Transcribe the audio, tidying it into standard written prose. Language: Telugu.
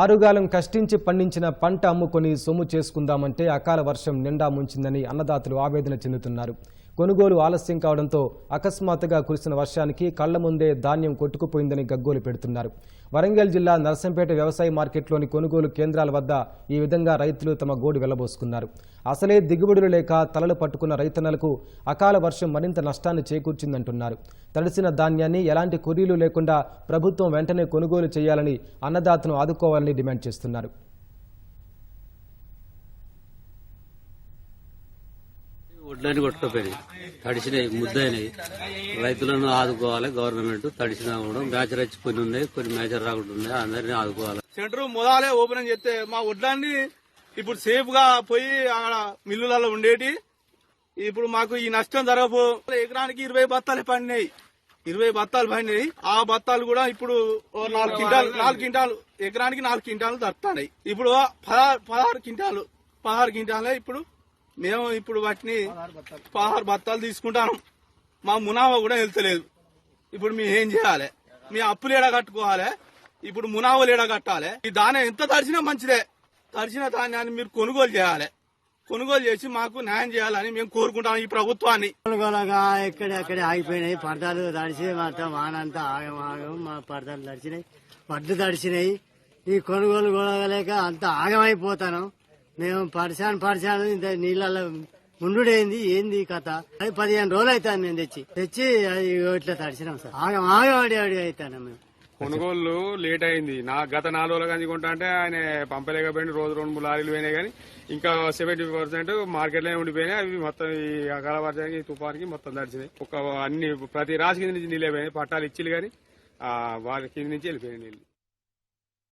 ఆరుగాలం కష్టించి పండించిన పంట అమ్ముకొని సొమ్ము చేసుకుందామంటే అకాల వర్షం నిండా ముంచిందని అన్నదాతలు ఆవేదన చెందుతున్నారు. కొనుగోలు ఆలస్యం కావడంతో అకస్మాత్తుగా కురిసిన వర్షానికి కళ్ల ముందే ధాన్యం కొట్టుకుపోయిందని గగ్గోలు పెడుతున్నారు. వరంగల్ జిల్లా నర్సంపేట వ్యవసాయ మార్కెట్లోని కొనుగోలు కేంద్రాల వద్ద ఈ విధంగా రైతులు తమ గోడు వెళ్లబోసుకున్నారు. అసలే దిగుబడులు లేక తలలు పట్టుకున్న రైతన్నలకు అకాల వర్షం మరింత నష్టాన్ని చేకూర్చిందంటున్నారు. తడిసిన ధాన్యాన్ని ఎలాంటి కొరీలు లేకుండా ప్రభుత్వం వెంటనే కొనుగోలు చేయాలని అన్నదాతను ఆదుకోవాలని డిమాండ్ చేస్తున్నారు. వడ్లని కొట్టుకుపోయినాయి, తడిసినాయి, ముద్దయినాయి. రైతులను ఆదుకోవాలి గవర్నమెంట్. తడిసినా కూడా మేచర్ వచ్చి కొన్ని ఉన్నాయి, కొన్ని మేచర్ రాకుండా ఉన్నాయి. అందరినీ ఆదుకోవాలి. సెంటర్ మొదలే ఓపెన్ చేస్తే మా వడ్లన్నీ ఇప్పుడు సేఫ్ గా పోయి అక్కడ మిల్లులలో ఉండేటి. ఇప్పుడు మాకు ఈ నష్టం జరగబో ఎకరానికి 20 బత్తాలు పండినాయి. 20 బత్తాలు పండినాయి. ఆ బత్తాలు కూడా ఇప్పుడు 4 క్వింటాలు ఎకరానికి 4 క్వింటాలు దొరుకుతున్నాయి. ఇప్పుడు 16 క్వింటాలే. ఇప్పుడు మేము ఇప్పుడు వాటిని 16 బత్తాలు తీసుకుంటాను. మా మునావా కూడా వెళ్తలేదు. ఇప్పుడు మేము ఏం చేయాలి? మీ అప్పులు ఏడా కట్టుకోవాలి, ఇప్పుడు మునావాలు ఏడా కట్టాలి. ఈ ధాన్యం ఎంత తడిసినా మంచిదే. తడిసిన ధాన్యాన్ని మీరు కొనుగోలు చేయాలి. కొనుగోలు చేసి మాకు న్యాయం చేయాలని మేము కోరుకుంటాం ఈ ప్రభుత్వాన్ని. కొనుగోలుగా ఎక్కడెక్కడ ఆగిపోయినాయి. పడతాలు తడిసి మొత్తం వానంతా ఆగం మా పడతాలు తడిచినాయి, పడ్లు తడిసినాయి. ఈ కొనుగోలు కొనగలేక అంత ఆగమైపోతాను. మేము పరిశాను ఇంత నీళ్ళలో ముండుడేంది ఏంది కథ. అది 15 రోజులు అవుతాను మేము తెచ్చి అది ఇట్లా తడిచినాం సార్. ఆగమడి అవుతాను మేము. కొనుగోలు లేట్ అయింది. గత 4 రోజుల కానీ కొంటా అంటే ఆయన పంపలేకపోయింది. రోజు 2-3 లారీలు పోయినాయి కానీ ఇంకా 70% మార్కెట్లోనే ఉండిపోయినాయి. అవి మొత్తం ఈ అకాల వర్షానికి తుఫానికి మొత్తం తడిచినాయి. అన్ని ప్రతి రాశి కింద నుంచి నీళ్ళే పోయినాయి. పట్టాలు ఇచ్చిలు కానీ వాళ్ళ కింద నుంచి వెళ్ళిపోయినాయి నీళ్ళు.